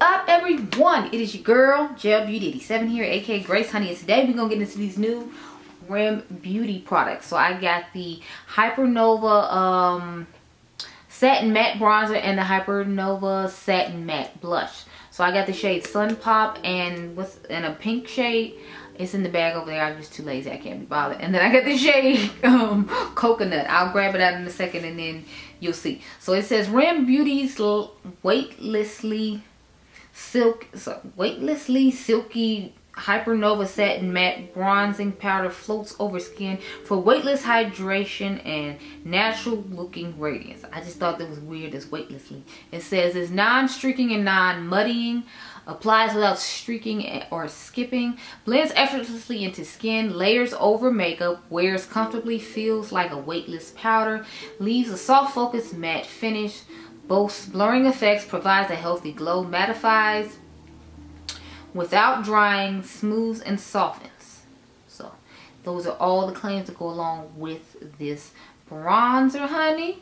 up, everyone? It is your girl Gel Beauty 87 here, aka Grace Honey, and today we're gonna get into these new R.E.M beauty products. So I got the Hypernova satin matte bronzer and the Hypernova satin matte blush. So I got the shade Sun Pop and a pink shade. It's in the bag over there. I'm just too lazy, I can't be bothered. And then I got the shade Coconut. I'll grab it out in a second and then you'll see. So it says R.E.M Beauty's weightlessly silky Hypernova satin matte bronzing powder floats over skin for weightless hydration and natural looking radiance. I just thought that was weird as weightlessly. It says it's non-streaking and non-muddying, applies without streaking or skipping, blends effortlessly into skin, layers over makeup, wears comfortably, feels like a weightless powder, leaves a soft focused matte finish, boasts blurring effects, provides a healthy glow, mattifies without drying, smooths and softens. So those are all the claims that go along with this bronzer, honey.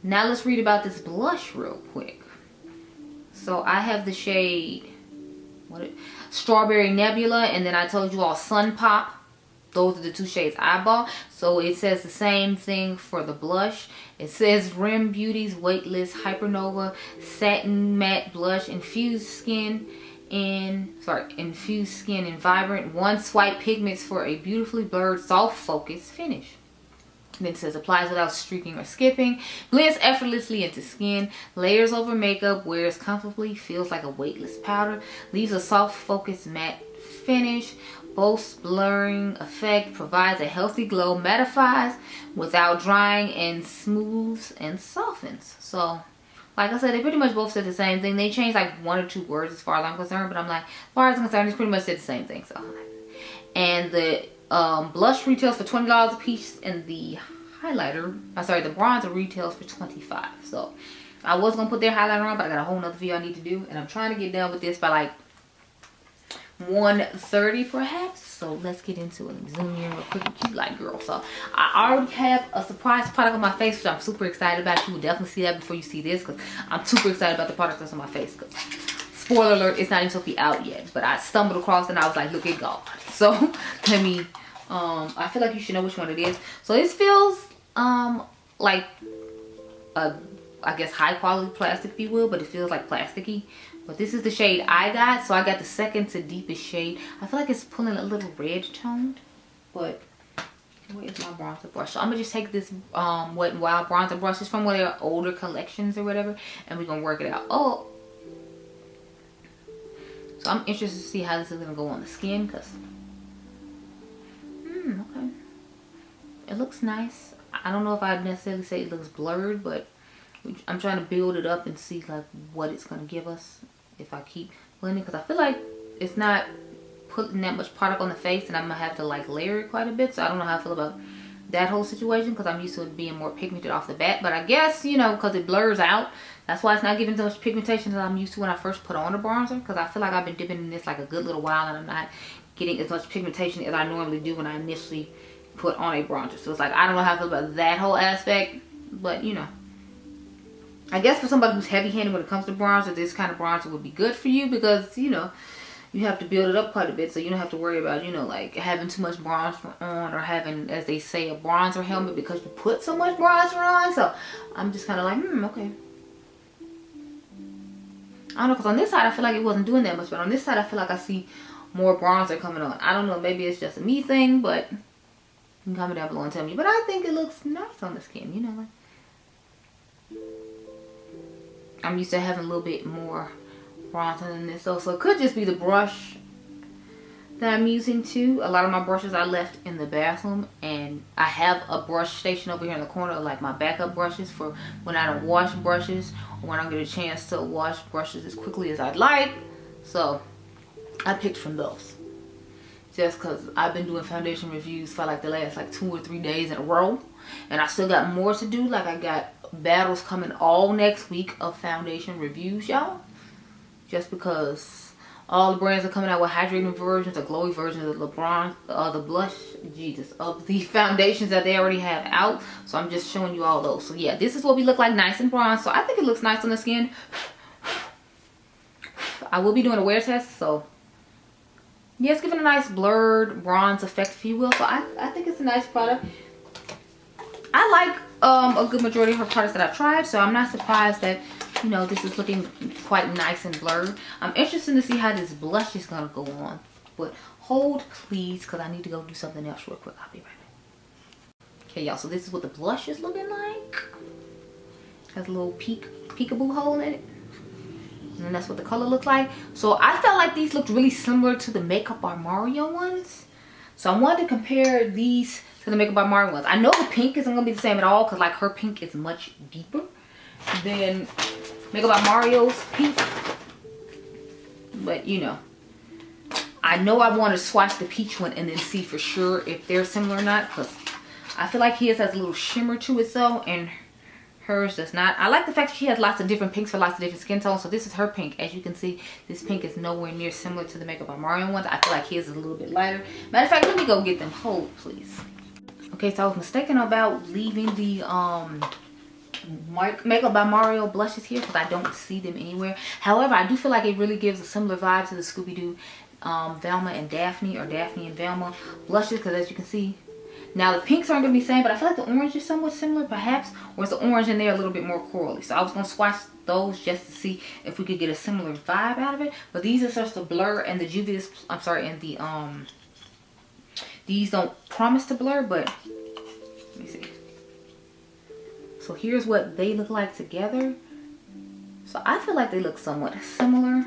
Now let's read about this blush real quick. So I have the shade Strawberry Nebula, and then I told you all Sun Pop. Those are the two shades I bought. So it says the same thing for the blush. It says R.E.M Beauty's Weightless Hypernova Satin Matte Blush, infused skin in vibrant one swipe pigments for a beautifully blurred soft focus finish. And then it says applies without streaking or skipping, blends effortlessly into skin, layers over makeup, wears comfortably, feels like a weightless powder, leaves a soft focused matte finish, boasts blurring effect, provides a healthy glow, mattifies without drying, and smooths and softens. So like I said, they pretty much both said the same thing. They changed like one or two words as far as I'm concerned, but I'm like, as far as I'm concerned, it's pretty much said the same thing. So, and the blush retails for $20 a piece, and the the bronzer retails for $25. So I was gonna put their highlighter on, but I got a whole nother video I need to do, and I'm trying to get done with this by like 1:30 perhaps. So let's get into it. Let me zoom in real quick. Cute like girl. So I already have a surprise product on my face, which I'm super excited about. You will definitely see that before you see this, because I'm super excited about the product that's on my face. Cause spoiler alert, it's not even supposed to be out yet, but I stumbled across it and I was like, look at God. So let me I feel like you should know which one it is. So this feels like a, I guess, high quality plastic, if you will, but it feels like plasticky. But this is the shade I got. So I got the second to deepest shade. I feel like it's pulling a little red toned, but where's my bronzer brush? So I'm gonna just take this Wet n Wild bronzer brush. It's from one of their older collections or whatever, and we're gonna work it out. So I'm interested to see how this is gonna go on the skin, because okay, it looks nice. I don't know if I'd necessarily say it looks blurred, but I'm trying to build it up and see like what it's gonna give us if I keep blending, because I feel like it's not putting that much product on the face, and I'm gonna have to like layer it quite a bit. So I don't know how I feel about that whole situation, because I'm used to it being more pigmented off the bat. But I guess, you know, because it blurs out, that's why it's not giving so much pigmentation that I'm used to when I first put on the bronzer, because I feel like I've been dipping in this like a good little while, and I'm not getting as much pigmentation as I normally do when I initially put on a bronzer. So it's like, I don't know how I feel about that whole aspect, but you know, I guess for somebody who's heavy-handed when it comes to bronzer, this kind of bronzer would be good for you, because, you know, you have to build it up quite a bit, so you don't have to worry about, you know, like having too much bronzer on, or having, as they say, a bronzer helmet because you put so much bronzer on. So I'm just kind of like, okay. I don't know, because on this side I feel like it wasn't doing that much, but on this side I feel like I see more bronzer coming on. I don't know, maybe it's just a me thing, but you can comment down below and tell me. But I think it looks nice on the skin, you know, like I'm used to having a little bit more bronzer than this. So it could just be the brush that I'm using too. A lot of my brushes I left in the bathroom, and I have a brush station over here in the corner, like my backup brushes for when I don't wash brushes, or when I don't get a chance to wash brushes as quickly as I'd like. So I picked from those, just because I've been doing foundation reviews for like the last like 2 or 3 days in a row, and I still got more to do. Like I got battles coming all next week of foundation reviews, y'all, just because all the brands are coming out with hydrating versions or glowy versions of the blush, of the foundations that they already have out. So I'm just showing you all those. So yeah, this is what we look like, nice and bronze. So I think it looks nice on the skin. I will be doing a wear test, so yeah, it's giving a nice blurred bronze effect, if you will. So I think it's a nice product. I like a good majority of her products that I've tried, so I'm not surprised that, you know, this is looking quite nice and blurred. I'm interested to see how this blush is gonna go on, but hold please, because I need to go do something else real quick. I'll be right back. Okay, y'all, so this is what the blush is looking like. Has a little peekaboo hole in it, and that's what the color looks like. So I felt like these looked really similar to the Makeup by Mario ones, so I wanted to compare these to the Makeup by Mario ones. I know the pink isn't gonna be the same at all, because like her pink is much deeper than Makeup by Mario's pink, but you know, I want to swatch the peach one and then see for sure if they're similar or not, because I feel like his has a little shimmer to it though, and hers does not. I like the fact that she has lots of different pinks for lots of different skin tones. So this is her pink. As you can see, this pink is nowhere near similar to the Makeup by Mario ones. I feel like his is a little bit lighter. Matter of fact, let me go get them. Hold, please. Okay, so I was mistaken about leaving the Makeup by Mario blushes here because I don't see them anywhere. However, I do feel like it really gives a similar vibe to the Scooby-Doo Velma and Daphne, or Daphne and Velma blushes, because as you can see, now the pinks aren't going to be the same, but I feel like the orange is somewhat similar perhaps, or is the orange in there a little bit more corally. So I was going to swatch those just to see if we could get a similar vibe out of it. But these are such a blur, and the Juvia's, I'm sorry, and the these don't promise to blur, but let me see. So here's what they look like together. So I feel like they look somewhat similar.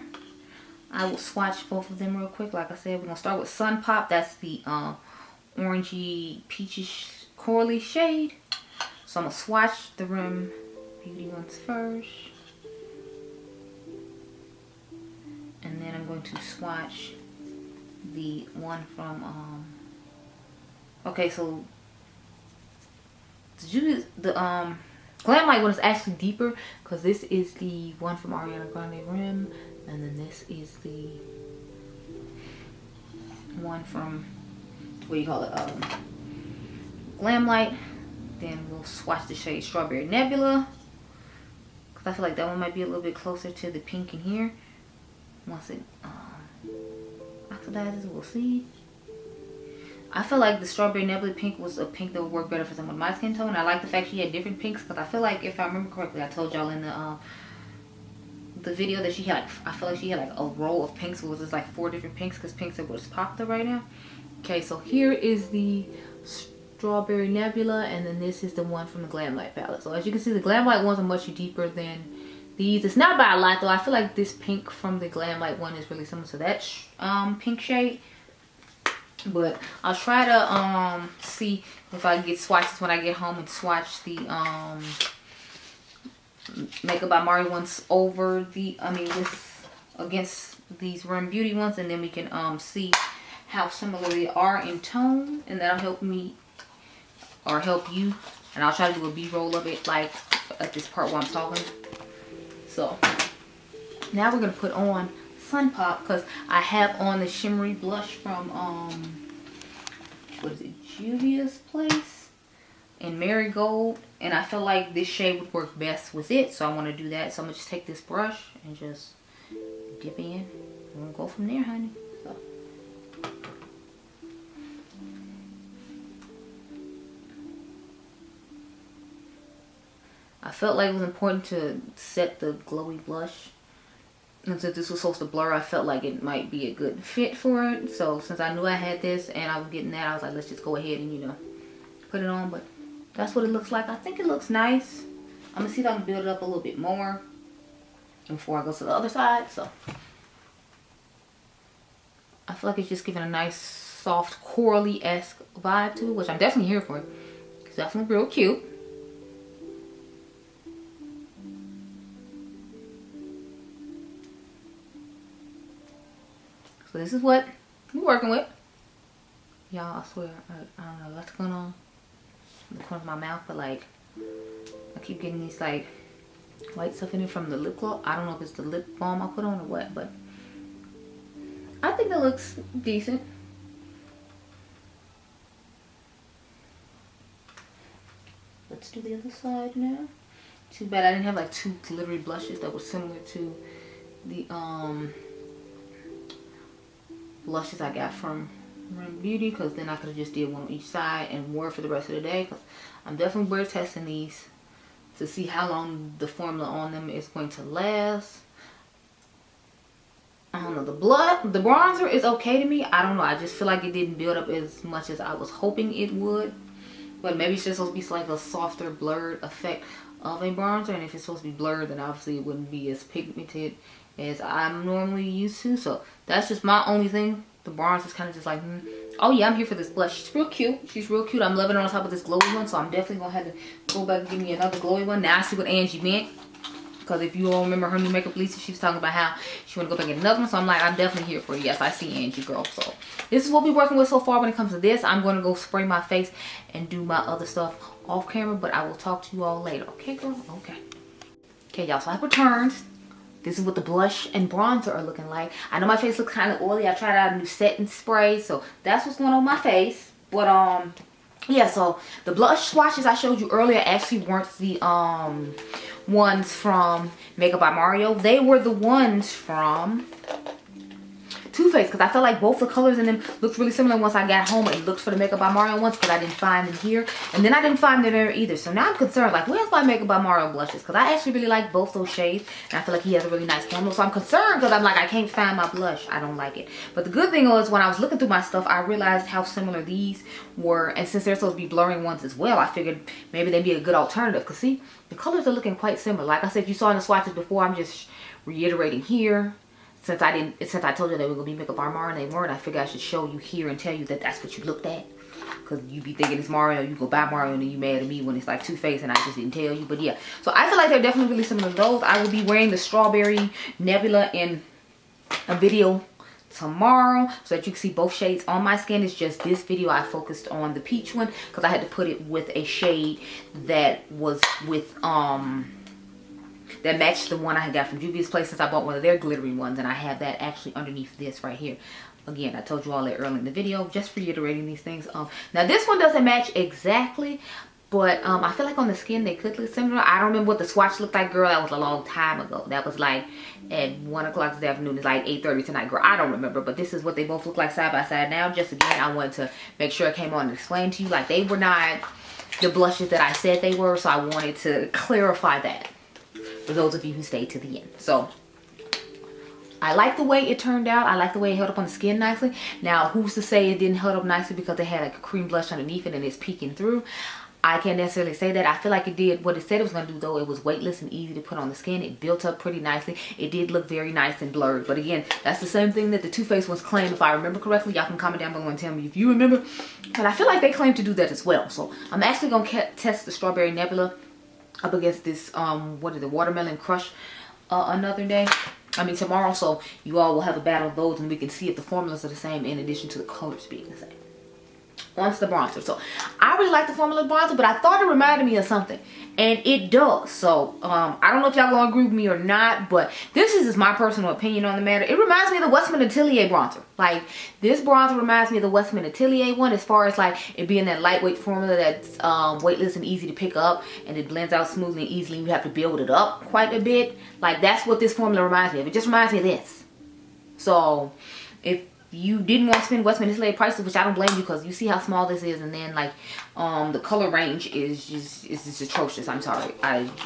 I will swatch both of them real quick. Like I said, we're going to start with Sun Pop. That's the orangey peachish corally shade. So I'm gonna swatch the R.E.M Beauty ones first, and then I'm going to swatch the one from okay, so the Glam Light one is actually deeper, because this is the one from Ariana Grande R.E.M, and then this is the one from, what do you call it, Glam Light. Then we'll swatch the shade Strawberry Nebula, because I feel like that one might be a little bit closer to the pink in here. Once it oxidizes, we'll see. I feel like the Strawberry Nebula pink was a pink that would work better for someone with my skin tone. I like the fact she had different pinks, because I feel like, if I remember correctly, I told y'all in the video that she had, I feel like she had like a row of pinks. It was just like 4 different pinks, because pinks are what's popular right now. Okay, so here is the Strawberry Nebula, and then this is the one from the Glam Light palette. So as you can see, the Glam Light ones are much deeper than these. It's not by a lot though. I feel like this pink from the Glam Light one is really similar to that pink shade. But I'll try to see if I can get swatches when I get home and swatch the Makeup by Mario ones over the, against these R.E.M Beauty ones, and then we can see how similar they are in tone, and that'll help me, or help you. And I'll try to do a b-roll of it, like at this part while I'm talking. So now we're gonna put on Sun Pop, because I have on the shimmery blush from what is it, Juvia's place in Marigold, and I feel like this shade would work best with it, so I want to do that. So I'm gonna just take this brush and just dip in. We're gonna go from there, honey. So I felt like it was important to set the glowy blush, and since this was supposed to blur, I felt like it might be a good fit for it. So since I knew I had this and I was getting that, I was like, let's just go ahead and, you know, put it on. But that's what it looks like. I think it looks nice. I'm gonna see if I can build it up a little bit more before I go to the other side. So I feel like it's just giving a nice soft corally-esque vibe to it, which I'm definitely here for. It's definitely real cute. So this is what we're working with. Y'all, I swear, I don't know what's going on in the corner of my mouth, but like, I keep getting these like white stuff in it from the lip gloss. I don't know if it's the lip balm I put on or what, but I think that looks decent. Let's do the other side now. Too bad I didn't have like 2 glittery blushes that were similar to the blushes I got from R.E.M Beauty, because then I could have just did one on each side and wore for the rest of the day, because I'm definitely wear testing these to see how long the formula on them is going to last. I don't know, the bronzer is okay to me. I don't know, I just feel like it didn't build up as much as I was hoping it would. But maybe it's just supposed to be like a softer blurred effect of a bronzer, and if it's supposed to be blurred, then obviously it wouldn't be as pigmented as I'm normally used to. So that's just my only thing. The bronzer is kind of just like, oh yeah, I'm here for this blush. She's real cute. She's real cute. I'm loving it on top of this glowy one, so I'm definitely gonna have to go back and give me another glowy one. Now I see what Angie meant, because if you all remember her new makeup release, she was talking about how she want to go back and get another one. So I'm like, I'm definitely here for it. Yes, I see Angie, girl. So this is what we're working with so far when it comes to this. I'm going to go spray my face and do my other stuff off camera, but I will talk to you all later. Okay, girl? Okay. Okay, y'all. So I've returned. This is what the blush and bronzer are looking like. I know my face looks kind of oily. I tried out a new setting spray, so that's what's going on with my face. But yeah, so the blush swatches I showed you earlier actually weren't the ones from Makeup by Mario. They were the ones from Too Faced, because I felt like both the colors in them looked really similar. Once I got home and looked for the Makeup by Mario ones, because I didn't find them here, and then I didn't find them there either. So now I'm concerned, like, where's my Makeup by Mario blushes? Because I actually really like both those shades, and I feel like he has a really nice formula. So I'm concerned, because I'm like, I can't find my blush. I don't like it. But the good thing was, when I was looking through my stuff, I realized how similar these were, and since they're supposed to be blurring ones as well, I figured maybe they'd be a good alternative. Because see, the colors are looking quite similar. Like I said, you saw in the swatches before, I'm just reiterating here. Since I told you they were gonna be Makeup by Mario and they weren't, I figured I should show you here and tell you that that's what you looked at. Cause you be thinking it's Mario, you go buy Mario, and then you mad at me when it's like Too Faced and I just didn't tell you. But yeah, so I feel like they're definitely really similar to those. I will be wearing the Strawberry Nebula in a video tomorrow, so that you can see both shades on my skin. It's just this video I focused on the peach one, because I had to put it with a shade that was with that matched the one I had got from Juvia's place, since I bought one of their glittery ones, and I have that actually underneath this right here. Again, I told you all that early in the video, just reiterating these things. Now this one doesn't match exactly, but I feel like on the skin they could look similar. I don't remember what the swatch looked like, girl. That was a long time ago. That was like at 1 o'clock this afternoon. It's like 8:30 tonight, girl. I don't remember, but this is what they both look like side by side now. Just again, I wanted to make sure I came on and explain to you, like, they were not the blushes that I said they were, so I wanted to clarify that for those of you who stayed to the end. So I like the way it turned out. I like the way it held up on the skin nicely. Now, who's to say it didn't hold up nicely because they had like a cream blush underneath it and it's peeking through? I can't necessarily say that. I feel like it did what it said it was going to do, though. It was weightless and easy to put on the skin. It built up pretty nicely. It did look very nice and blurred. But again, that's the same thing that the Too Faced ones claimed. If I remember correctly, y'all can comment down below and tell me if you remember. But I feel like they claim to do that as well. So I'm actually going to test the Strawberry Nebula up against this, what is it, Watermelon Crush another day. I mean tomorrow, so you all will have a battle of those and we can see if the formulas are the same in addition to the colors being the same. Onto the bronzer. So I really like the formula bronzer, but I thought it reminded me of something, and it does. So I don't know if y'all gonna agree with me or not, but this is just my personal opinion on the matter. It reminds me of the Westman Atelier bronzer. Like, this bronzer reminds me of the Westman Atelier one, as far as like it being that lightweight formula that's weightless and easy to pick up, and it blends out smoothly and easily. You have to build it up quite a bit. Like, that's what this formula reminds me of. It just reminds me of this. So if you didn't want to spend Westman Atelier prices, which I don't blame you, because you see how small this is, and then like the color range is just atrocious. I'm sorry,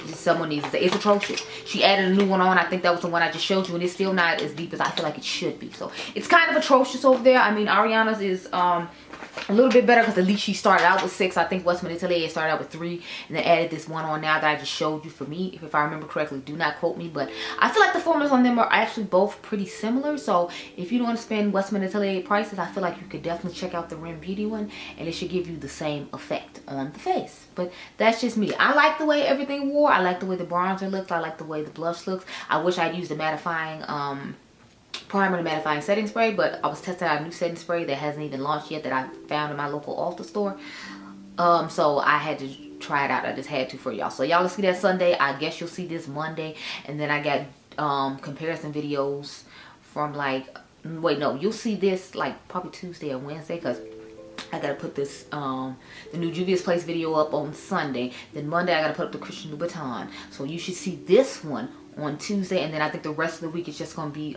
someone needs to say it's atrocious. She added a new one on. I think that was the one I just showed you, and it's still not as deep as I feel like it should be. So it's kind of atrocious over there. I mean, Ariana's is a little bit better, because at least she started out with 6. I think Westman Atelier started out with 3 and then added this one on now that I just showed you. For me, if I remember correctly, do not quote me, but I feel like the formulas on them are actually both pretty similar. So if you don't want to spend Westman Atelier prices, I feel like you could definitely check out the R.E.M Beauty one, and it should give you the same effect on the face. But that's just me. I like the way everything wore. I like the way the bronzer looks. I like the way the blush looks. I wish I'd used a mattifying primer and mattifying setting spray, but I was testing out a new setting spray that hasn't even launched yet, that I found in my local Ulta store. So I had to try it out. I just had to for y'all. So y'all will see that Sunday. I guess you'll see this Monday, and then I got comparison videos from like, wait, no, you'll see this like probably Tuesday or Wednesday, because I gotta put this the new Juvia's Place video up on Sunday. Then Monday I gotta put up the Christian Louboutin. So you should see this one on Tuesday, and then I think the rest of the week is just gonna be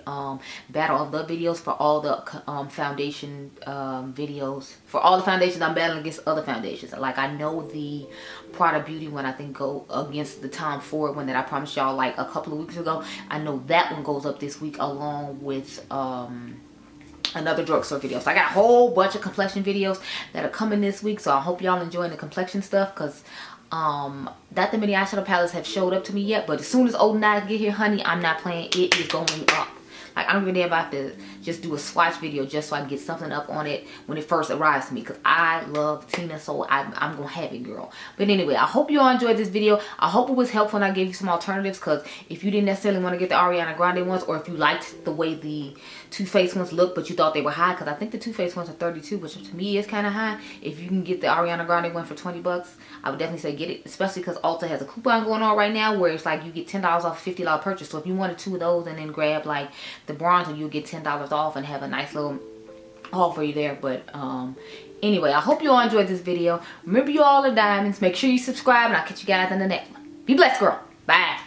battle of the videos for all the foundation videos. For all the foundations, I'm battling against other foundations. Like I know the Prada Beauty one, I think go against the Tom Ford one that I promised y'all like a couple of weeks ago. I know that one goes up this week along with another drugstore video. So I got a whole bunch of complexion videos that are coming this week. So I hope y'all enjoying the complexion stuff, because not that many eyeshadow palettes have showed up to me yet, but as soon as Old Night get here, honey, I'm not playing. It is going up. Like I don't even care about to just do a swatch video just so I can get something up on it when it first arrives to me, because I love Tina, so I'm gonna have it, girl. But anyway, I hope you all enjoyed this video. I hope it was helpful and I gave you some alternatives, because if you didn't necessarily want to get the Ariana Grande ones, or if you liked the way the Too Faced ones look but you thought they were high, because I think the Too Faced ones are 32, which to me is kind of high. If you can get the Ariana Grande one for 20 bucks, I would definitely say get it, especially because Ulta has a coupon going on right now where it's like you get $10 off a $50 purchase. So if you wanted 2 of those and then grab like the bronzer, you'll get $10 off and have a nice little haul for you there. But anyway, I hope you all enjoyed this video. Remember, you all are diamonds. Make sure you subscribe, and I'll catch you guys in the next one. Be blessed, girl. Bye.